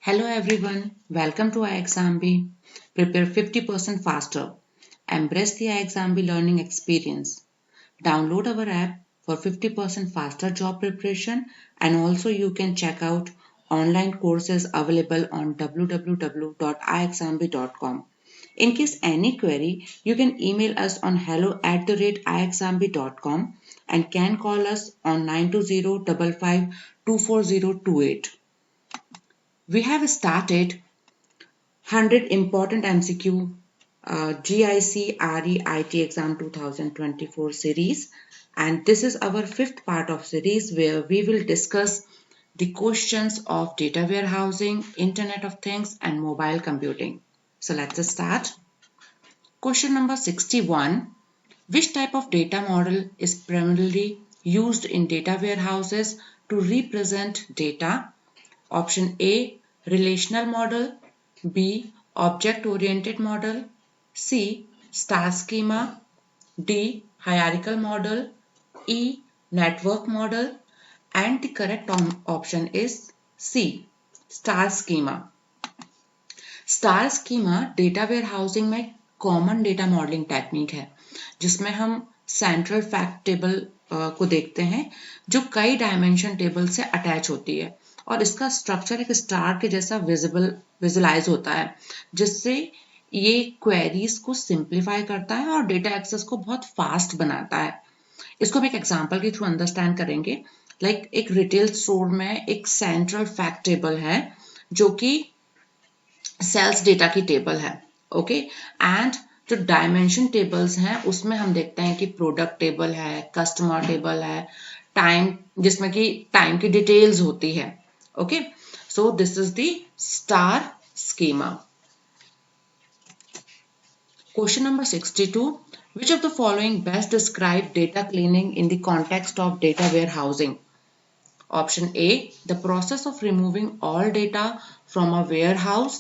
Hello everyone, welcome to iExamB. Prepare 50% faster. Embrace the iExamB learning experience. Download our app for 50% faster job preparation, and also you can check out online courses available on www.iexamb.com. In case any query, you can email us on hello@iexamb.com and can call us on 920-55-24028. We have started 100 important MCQ GIC RE IT exam 2024 series, and this is our fifth part of series where we will discuss the questions of data warehousing, Internet of Things and mobile computing. So let's start. Question number 61. Which type of data model is primarily used in data warehouses to represent data? Option A, relational model. B, object-oriented model. C, star schema. D, hierarchical model. E, network model. And the correct option is C, star schema. Star schema data warehousing में common data modelling technique है जिसमें हम central fact table को देखते हैं जो कई dimension table से अटैच होती है और इसका स्ट्रक्चर एक स्टार के जैसा विजुलाइज होता है जिससे ये क्वेरीज को सिंप्लीफाई करता है और डेटा एक्सेस को बहुत फास्ट बनाता है. इसको हम एक एग्जांपल के थ्रू अंडरस्टैंड करेंगे. लाइक एक रिटेल स्टोर में एक सेंट्रल फैक्ट टेबल है जो कि सेल्स डेटा की टेबल है. ओके एंड जो डायमेंशन टेबल्स हैं उसमें हम देखते हैं कि प्रोडक्ट टेबल है, कस्टमर टेबल है, टाइम जिसमें कि टाइम की डिटेल्स होती है. Okay so this is the star schema. Question number 62. Which of the following best describe data cleaning in the context of data warehousing? Option A, the process of removing all data from a warehouse.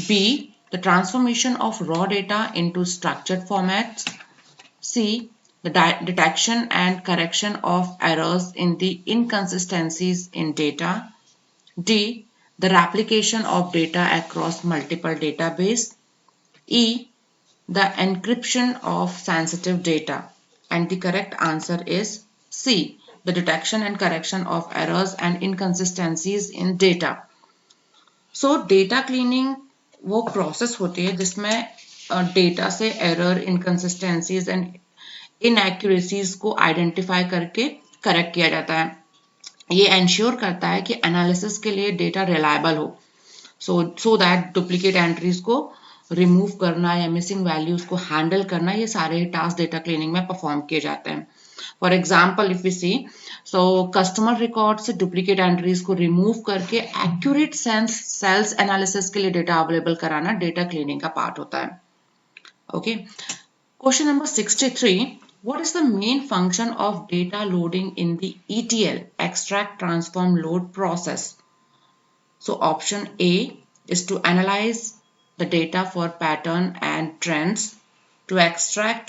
B, the transformation of raw data into structured formats. C, the detection and correction of errors in the inconsistencies in data. D, the replication of data across multiple databases. E, the encryption of sensitive data. And the correct answer is C, the detection and correction of errors and inconsistencies in data. So data cleaning वो process होती है जिसमें data से error, inconsistencies and inaccuracies को identify करके correct किया जाता है. ये एंश्योर करता है कि एनालिसिस के लिए डेटा रिलायबल हो सो दैट डुप्लीकेट एंट्रीज को रिमूव करना या मिसिंग वैल्यूज को हैंडल करना, ये सारे टास्क डेटा क्लीनिंग में परफॉर्म किए जाते हैं. For example if we see so customer record से डुप्लीकेट एंट्रीज को रिमूव करके एक्यूरेट सेल्स एनालिसिस के लिए डेटा अवेलेबल कराना डेटा क्लीनिंग का पार्ट होता है. Okay question number 63. What is the main function of data loading in the ETL, extract transform load process? So option A is to analyze the data for pattern and trends, to extract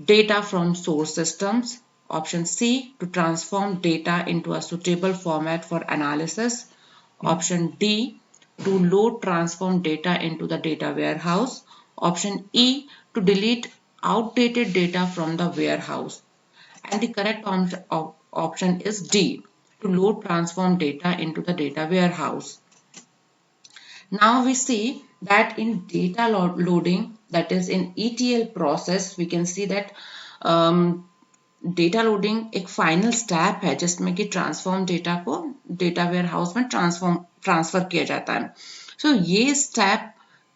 data from source systems. Option C, to transform data into a suitable format for analysis. Option D, to load transform data into the data warehouse. Option E, to delete outdated data from the warehouse. And the correct option is D, to load transform data into the data warehouse. Now we see that in data loading, that is in ETL process, we can see that data loading एक final step है जिसमें कि transform data को data warehouse में transfer किया जाता है. सो ये स्टेप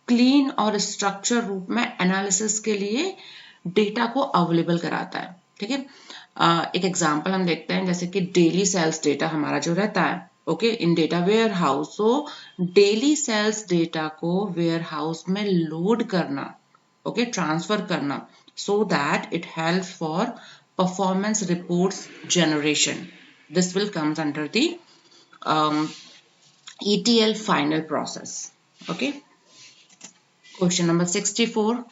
क्लीन और स्ट्रक्चर रूप में एनालिसिस के लिए डेटा को अवेलेबल कराता है. ठीक है, एक एग्जांपल हम देखते हैं जैसे कि डेली सेल्स डेटा हमारा जो रहता है okay in data warehouse. So daily sales data को वेयरहाउस में लोड करना, ओके ट्रांसफर करना, so that it helps for performance reports generation. This will comes under the ETL final process. Okay. Question number 64.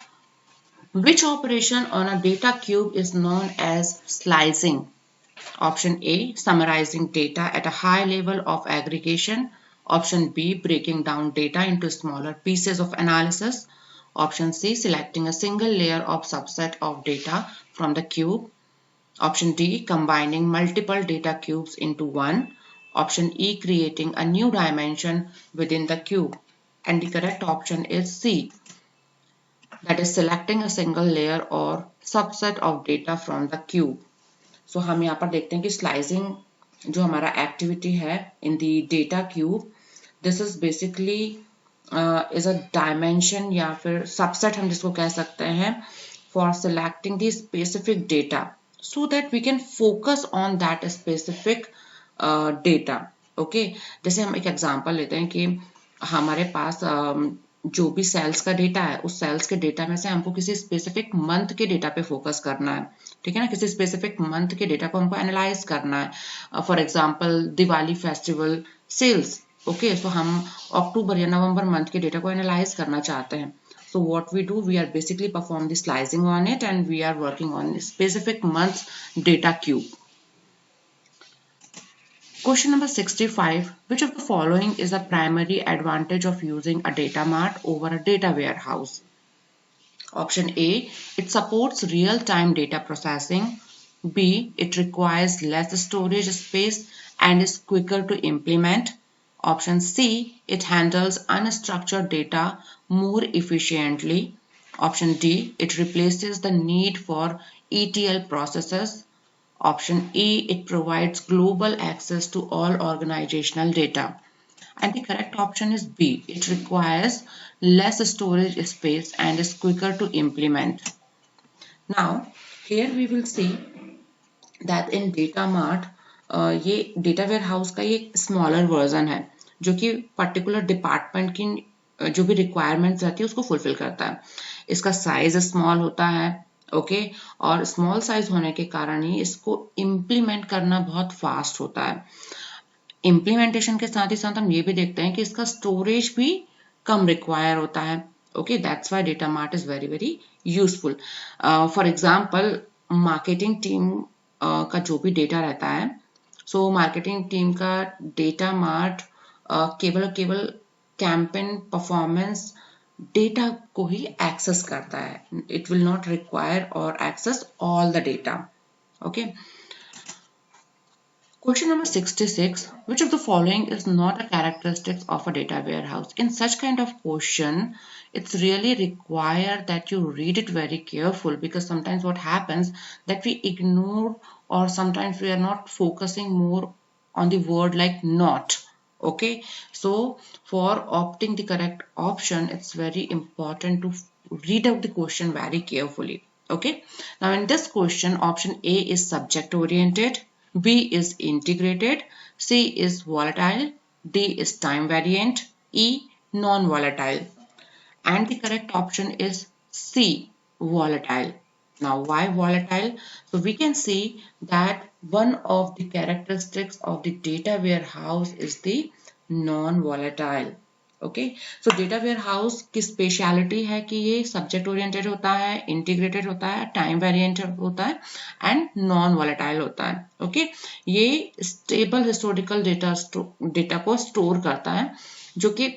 Which operation on a data cube is known as slicing? Option A, summarizing data at a high level of aggregation. Option B, breaking down data into smaller pieces of analysis. Option C, selecting a single layer of subset of data from the cube. Option D, combining multiple data cubes into one. Option E, creating a new dimension within the cube. And the correct option is C, that is selecting a single layer or subset of data from the cube. So हम यहाँ पर देखते हैं कि slicing जो हमारा activity है in the data cube, this is basically is a dimension या फिर subset हम जिसको कह सकते हैं for selecting the specific data so that we can focus on that specific data. Okay, जैसे हम एक एग्जांपल लेते हैं कि हमारे पास जो भी सेल्स का डेटा है उस सेल्स के डेटा में से हमको किसी स्पेसिफिक मंथ के डेटा पे फोकस करना है, ठीक है ना, किसी स्पेसिफिक मंथ के डेटा को हमको एनालाइज करना है. For example Diwali festival sales. Okay, so हम अक्टूबर या नवंबर मंथ के डेटा को एनालाइज करना चाहते हैं. So what we do, we are basically perform the slicing on it and we are working on specific months data cube. Question number 65. Which of the following is the primary advantage of using a data mart over a data warehouse? Option A, it supports real-time data processing. B, it requires less storage space and is quicker to implement. Option C, it handles unstructured data more efficiently. Option D, it replaces the need for ETL processes. Option E, it provides global access to all organizational data. And the correct option is B, it requires less storage space and is quicker to implement. Now, here we will see that in data mart, ये data warehouse का ये smaller version है जो कि particular department की जो भी requirements रहती है उसको fulfill करता है. इसका size small होता है, ओके, और स्मॉल साइज होने के कारण ही इसको इम्प्लीमेंट करना बहुत फास्ट होता है. इम्प्लीमेंटेशन के साथ ही साथ हम ये भी देखते हैं कि इसका स्टोरेज भी कम रिक्वायर होता है. Okay, that's why data mart is very very useful. For example marketing team का जो भी डेटा रहता है, सो मार्केटिंग टीम का डेटा मार्ट केवल कैंपेन परफॉर्मेंस डेटा को ही एक्सेस करता है. इट विल नॉट रिक्वायर और access all the data. Okay, question number 66. Which of the following is not a characteristic of a data warehouse? In such kind of question, it's really required that you read it very careful, because sometimes what happens that we ignore or sometimes we are not focusing more on the word like not. Okay, so for opting the correct option, it's very important to read out the question very carefully. Okay, now in this question, option A is subject oriented, B is integrated, C is volatile, D is time variant, E non-volatile. And the correct option is C, volatile. Now, why volatile? So we can see that one of the characteristics of the data warehouse is the non-volatile. Okay, so data warehouse की speciality है कि ये subject oriented होता है, integrated होता है, time variant होता है एंड नॉन वॉलेटाइल होता है. ओके, ये स्टेबल हिस्टोरिकल डेटा को स्टोर करता है जो कि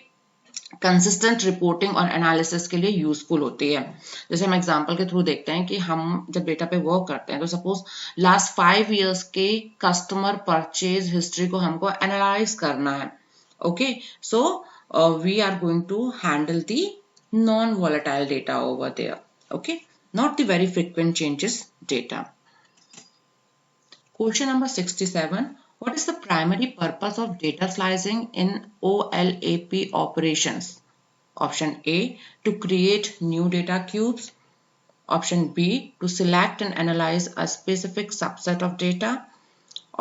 कंसिस्टेंट रिपोर्टिंग और एनालिसिस के लिए यूजफुल होती है. जैसे हम एग्जांपल के थ्रू देखते हैं कि हम जब डेटा पे वर्क करते हैं तो सपोज लास्ट 5 इयर्स के कस्टमर परचेज हिस्ट्री को हमको एनालाइज करना है. Okay, so we are going to handle the non-volatile data over there. Okay, not the very frequent changes data. Question number 67. What is the primary purpose of data slicing in OLAP operations? Option A, to create new data cubes. Option B, to select and analyze a specific subset of data.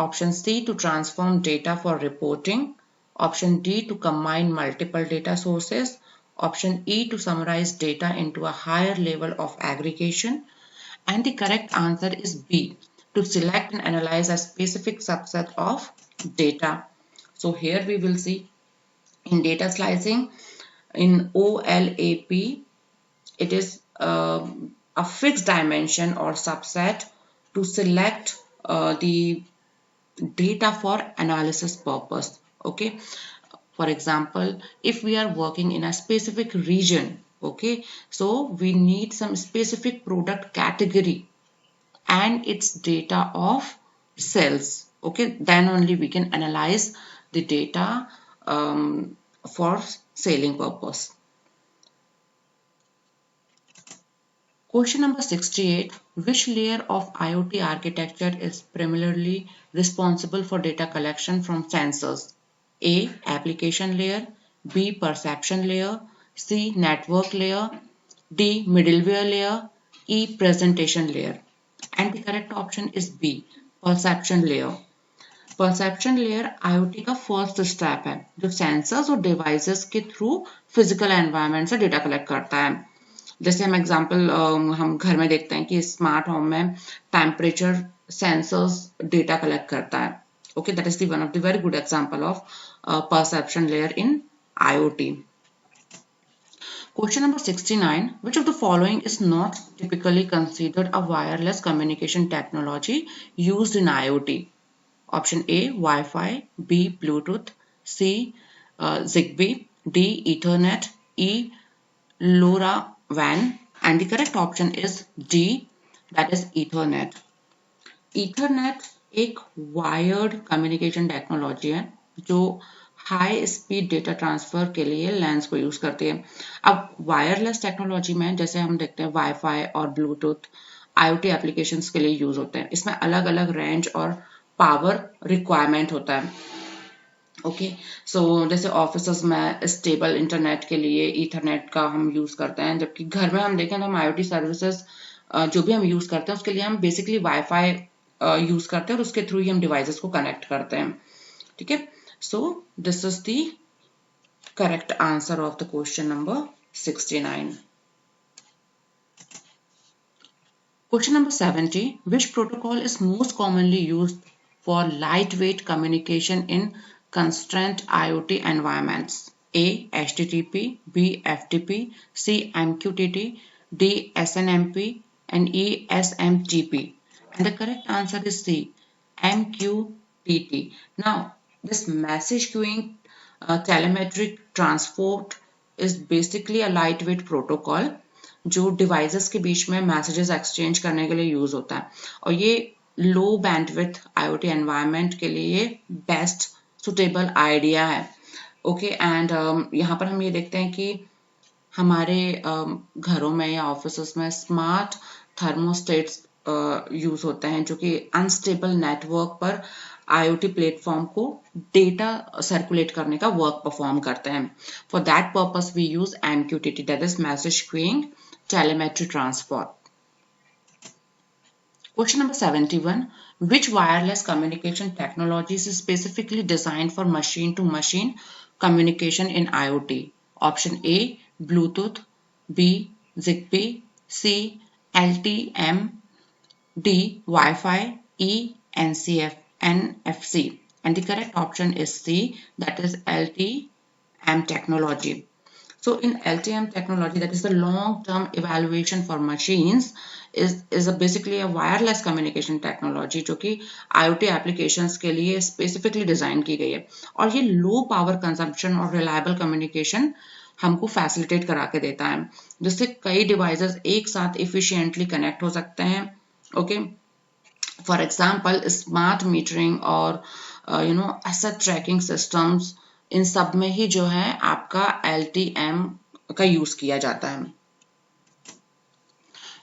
Option C, to transform data for reporting. Option D, to combine multiple data sources. Option E, to summarize data into a higher level of aggregation. And the correct answer is B, to select and analyze a specific subset of data. So here we will see in data slicing in OLAP, it is a fixed dimension or subset to select the data for analysis purpose. Okay, For example, if we are working in a specific region, okay, so we need some specific product category and its data of sales, okay, then only we can analyze the data for selling purpose. Question number 68. Which layer of IoT architecture is primarily responsible for data collection from sensors? A. Application layer. B. Perception layer. C. Network layer. D. Middleware layer. E. Presentation layer. And the correct option is B. Perception layer. Perception layer IoT का first step है जो sensors और devices के through physical environment से data collect करता है. जैसे हम एग्जांपल हम घर में देखते हैं कि स्मार्ट होम में टेम्परेचर सेंसर्स डेटा कलेक्ट करता है. Okay, that is the one of the very good example of perception layer in IoT. Question number 69. Which of the following is not typically considered a wireless communication technology used in IoT? Option A. Wi-Fi. B. Bluetooth. C. Zigbee. D. Ethernet. E. LoRaWAN. And the correct option is D. That is Ethernet. Ethernet एक wired communication technology है जो high speed data transfer के लिए lens को use करती है. अब wireless technology में जैसे हम देखते हैं वाईफाई और ब्लूटूथ IoT एप्लीकेशंस के लिए यूज होते हैं. इसमें अलग अलग रेंज और पावर रिक्वायरमेंट होता है. ओके, सो जैसे ऑफिस में स्टेबल इंटरनेट के लिए ईथरनेट का हम यूज करते हैं, जबकि घर में हम देखें तो हम IoT सर्विसेज जो भी हम यूज करते हैं उसके लिए हम बेसिकली वाईफाई यूज करते हैं और उसके थ्रू ही हम डिवाइसेस को कनेक्ट करते हैं. ठीक है, so this is the correct answer of the question number 69. Question number 70. Which protocol is most commonly used for lightweight communication in constrained IoT environments? A. HTTP. B. FTP. C. MQTT. D. SNMP. And E. SMTP. And the correct answer is C. MQTT. Now, this message queuing telemetric transport is basically a lightweight protocol जो devices के बीच में messages exchange करने के लिए use होता है और ये लो बैंडविड्थ IoT एनवायरनमेंट के लिए बेस्ट सुटेबल आइडिया है. ओके, एंड यहाँ पर हम ये देखते हैं कि हमारे घरों में या ऑफिस में स्मार्ट थर्मोस्टेट्स यूज होते हैं जो कि अनस्टेबल नेटवर्क पर IoT प्लेटफॉर्म को डेटा सर्कुलेट करने का वर्क परफॉर्म करते हैं. For that purpose we use MQTT, that is message queuing telemetry transport. Question number 71. Which wireless communication technologies is specifically designed for machine-to-machine communication in IoT? Option A. Bluetooth. B. Zigbee. C. LTM. D. Wi-Fi. E. NFC. And the correct option is C. That is LTM technology. So in LTM technology, that is the long-term evaluation for machines, is basically a wireless communication technology जो कि IoT applications के लिए specifically design की गई है और ये low power consumption और reliable communication हमको facilitate करा के देता है जिससे कई devices एक साथ efficiently connect हो सकते हैं. Okay, for example, smart metering और asset tracking systems, इन सब में ही जो है आपका LTM का यूज किया जाता है.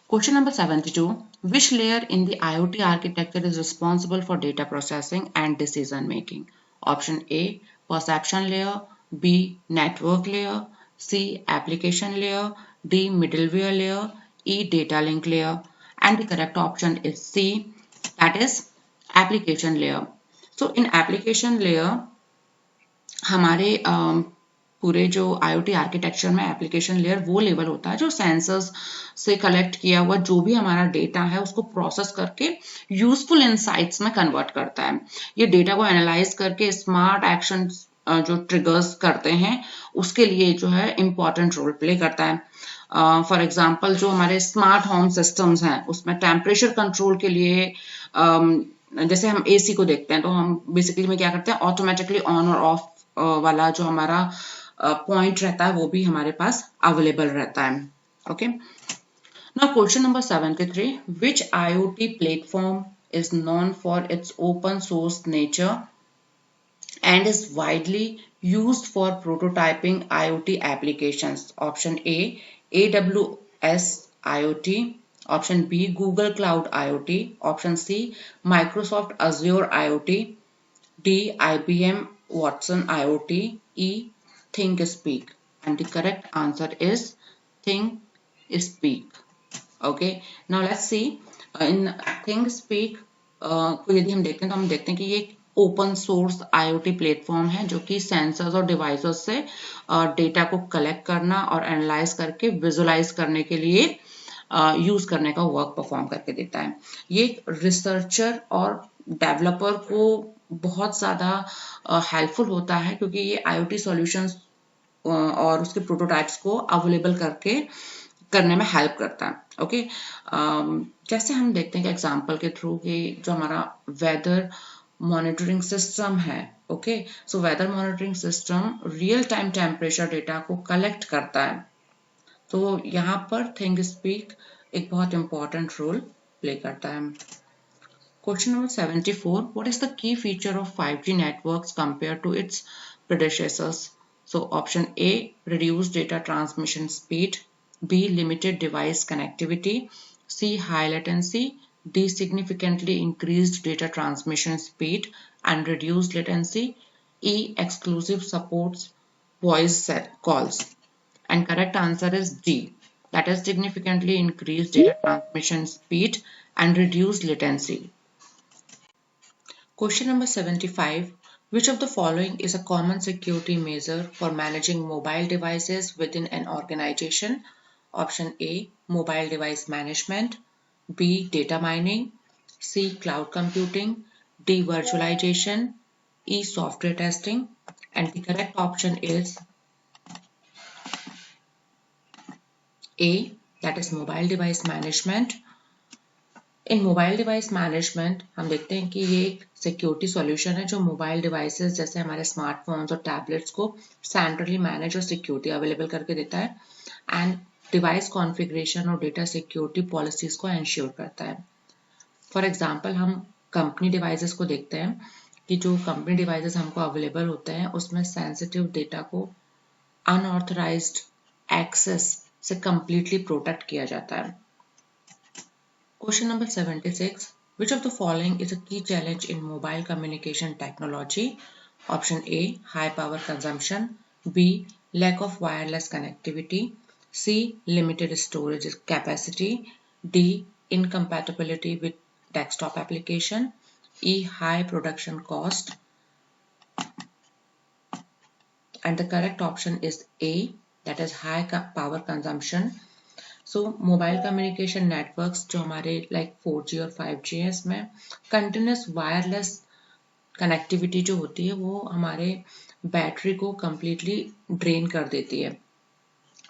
Question number 72. Which layer in the IoT architecture is responsible for data processing and decision making? Option A. Perception layer. B. Network layer. C. Application layer. D. Middleware layer. E. Data link layer. And the correct option is C. That is application layer. So in application layer हमारे पूरे जो IoT architecture में application layer वो level होता है जो sensors से collect किया हुआ जो भी हमारा डेटा है उसको प्रोसेस करके यूजफुल इनसाइट्स में कन्वर्ट करता है. ये डेटा को एनालाइज करके स्मार्ट एक्शन जो ट्रिगर्स करते हैं उसके लिए जो है इम्पोर्टेंट रोल प्ले करता है. फॉर एग्जाम्पल जो हमारे स्मार्ट होम सिस्टम्स हैं उसमें टेम्परेचर कंट्रोल के लिए जैसे हम AC को देखते हैं तो हम बेसिकली में क्या करते हैं ऑटोमेटिकली ऑन और ऑफ वाला जो हमारा पॉइंट रहता है वो भी हमारे पास अवेलेबल रहता है. Okay. Now question number 73. Which IoT platform is known for its open source nature and is widely used for prototyping IoT applications? Option A, AWS IoT. Option B, Google Cloud IoT. Option C, Microsoft Azure IoT. D, IBM Watson IoT. E, ThinkSpeak. And the correct answer is ThinkSpeak. Okay. Now let's see in ThinkSpeak को यदि हम देखते हैं तो हम देखते हैं कि ये एक ओपन सोर्स आईओटी प्लेटफॉर्म है जो कि सेंसर्स और डिवाइसेस से डेटा को कलेक्ट करना और एनालाइज करके विजुलाइज करने के लिए यूज करने का वर्क परफॉर्म करके देता है. ये रिसर्चर और डेवलपर को बहुत ज़्यादा हेल्पफुल होता है क्योंकि ये आईओटी सॉल्यूशंस और उसके प्रोटोटाइप्स को अवेलेबल करने में हेल्प करता है. ओके. जैसे हम देखते हैं कि एग्जांपल के थ्रू कि जो हमारा वेदर मॉनिटरिंग सिस्टम है. Okay. So whether monitoring system real time temperature data को कलेक्ट करता है. तो यहाँ पर थिंकस्पीक एक बहुत इंपॉर्टेंट रोल प्ले करता है. Question number 74. What is the key feature of 5G networks compared to its predecessors? So option A, reduced data transmission speed. B, limited device connectivity. C, high latency. D, significantly increased data transmission speed and reduced latency. E, exclusive supports voice calls. And correct answer is D. That is significantly increased data transmission speed and reduced latency. Question number 75. Which of the following is a common security measure for managing mobile devices within an organization? Option A, mobile device management. B, data mining. C, cloud computing. D, virtualization. E, software testing. And the correct option is A, that is mobile device management. In mobile device management हम देखते हैं कि ये एक security solution है जो mobile devices जैसे हमारे स्मार्टफोन्स और टैबलेट्स को सेंट्रली मैनेज और सिक्योरिटी अवेलेबल करके देता है एंड डिवाइस कॉन्फ़िगरेशन और डेटा सिक्योरिटी पॉलिसीज को इंश्योर करता है. फॉर एग्जांपल हम कंपनी डिवाइसेस को देखते हैं कि जो कंपनी डिवाइसेस हमको अवेलेबल होते हैं उसमें सेंसिटिव डेटा को अनऑथराइज्ड एक्सेस से कंप्लीटली प्रोटेक्ट किया जाता है. Question number 76. Which of the following is a key challenge in mobile communication technology? Option A, high power consumption. B, lack of wireless connectivity. C, limited storage capacity. D, incompatibility with desktop application. E, high production cost. And the correct option is A, that is high power consumption. So mobile communication networks जो हमारे like 4G और 5G है इसमें continuous wireless connectivity जो होती है वो हमारे बैटरी को कम्प्लीटली ड्रेन कर देती है.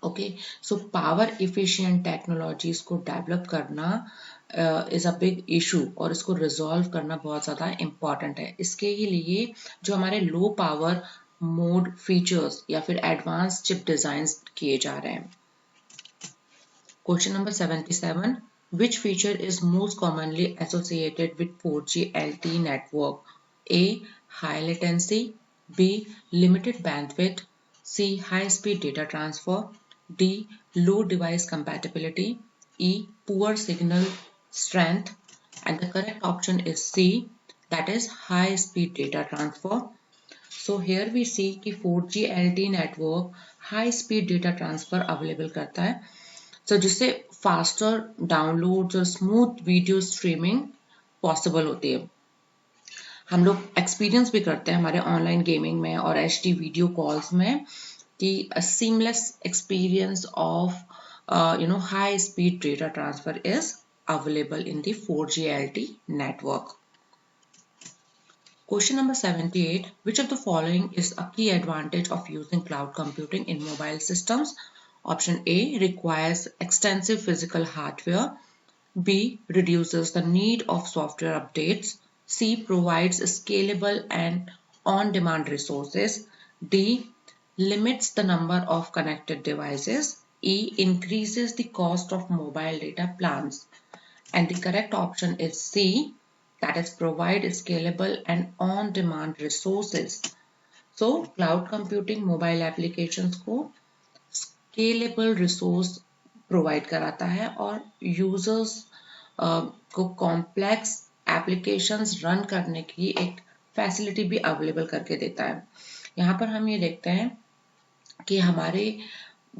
Okay. So power efficient technologies को डेवलप करना इज़ अ बिग इशू और इसको रिजॉल्व करना बहुत ज़्यादा इम्पॉर्टेंट है. इसके ही लिए जो हमारे लो पावर मोड फीचर्स या फिर एडवांस चिप डिज़ाइन किए जा रहे हैं. Question number 77. Which feature is most commonly associated with 4G LTE network? A, high latency. B, limited bandwidth. C, high speed data transfer. D, low device compatibility. E, poor signal strength. And the correct option is C, that is high speed data transfer. So here we see कि 4G LTE network high speed data transfer available करता है. तो जिससे faster downloads और smooth video streaming possible होती है. हम लोग एक्सपीरियंस भी करते हैं हमारे ऑनलाइन गेमिंग में और HD वीडियो कॉल्स में कि seamless experience of high speed data transfer is available in the 4G LTE network. Question number 78. Which of the following is a key advantage of using cloud computing in mobile systems? Option A, requires extensive physical hardware. B, reduces the need of software updates. C, provides scalable and on-demand resources. D. Limits the number of connected devices. E. Increases the cost of mobile data plans. And the correct option is C, that is provide scalable and on-demand resources. So cloud computing mobile applications को scalable resource provide कराता है और users को complex applications run करने की एक facility भी available करके देता है। यहाँ पर हम ये देखते हैं कि हमारे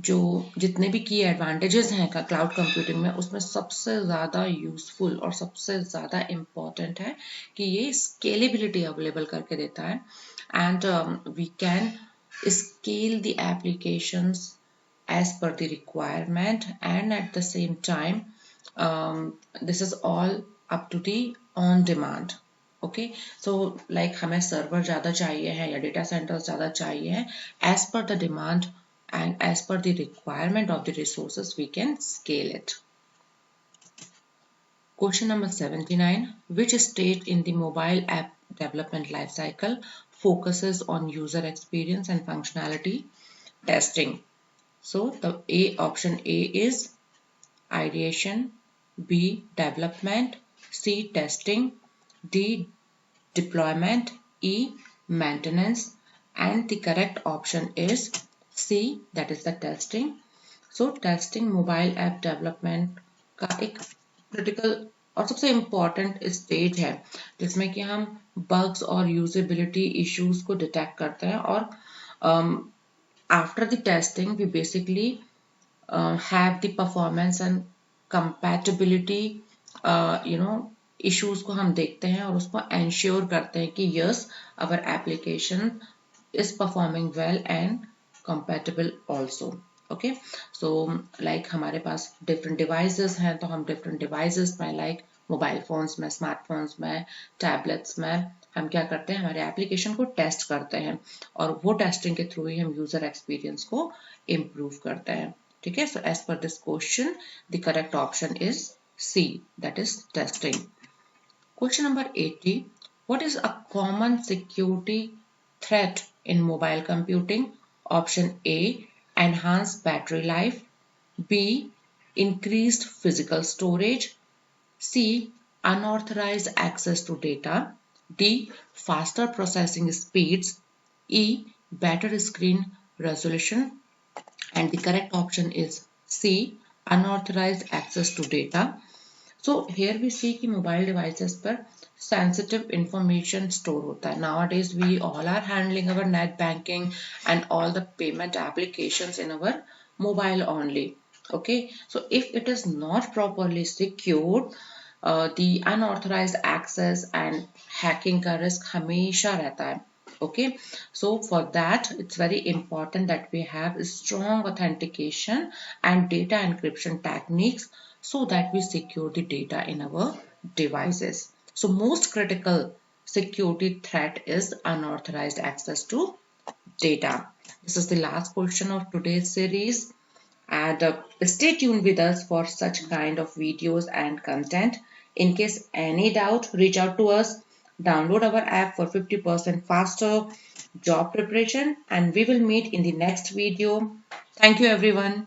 जो जितने भी की एडवांटेजेस हैं का क्लाउड कंप्यूटिंग में, उसमें सबसे ज़्यादा यूजफुल और सबसे ज़्यादा इम्पॉर्टेंट है कि ये स्केलेबिलिटी अवेलेबल करके देता है and we can scale the applications as per the requirement and at the same time this is all up to the on demand. Okay so like हमें सर्वर ज़्यादा चाहिए है या डेटा सेंटर ज़्यादा चाहिए है, as per the demand and as per the requirement of the resources we can scale it. Question number 79. Which stage in the mobile app development lifecycle focuses on user experience and functionality testing? So the option A is ideation, B development, C testing, D deployment, E maintenance, and the correct option is C, that is the testing. So testing mobile app development का एक critical और सबसे important stage है जिसमें कि हम bugs और usability issues को डिटेक्ट करते हैं और after the testing we basically have the performance and compatibility issues को हम देखते हैं और उसको ensure करते हैं कि yes our application is performing well and compatible also. Okay, so like हमारे पास different devices हैं तो हम different devices में like मोबाइल फोन्स में, स्मार्टफोन्स में, टैबलेट्स में हम क्या करते हैं, हमारे एप्लीकेशन को टेस्ट करते हैं और वो टेस्टिंग के थ्रू ही हम यूजर एक्सपीरियंस को इम्प्रूव करते हैं। ठीक है, so as per this question the correct option is C, that is testing. Question number 80, what is a common security threat in mobile computing? Option A, enhanced battery life, B, increased physical storage, C, unauthorized access to data, D, faster processing speeds, E, better screen resolution, and the correct option is C, unauthorized access to data. So here we see कि mobile devices पर sensitive information store होता है. Nowadays we all are handling our net banking and all the payment applications in our mobile only. Okay, so if it is not properly secured, the unauthorized access and hacking का risk हमेशा रहता है. Okay, so for that it's very important that we have strong authentication and data encryption techniques so that we secure the data in our devices. So most critical security threat is unauthorized access to data. This is the last question of today's series, and stay tuned with us for such kind of videos and content. In case any doubt, reach out to us. Download our app for 50% faster job preparation, and we will meet in the next video. Thank you everyone.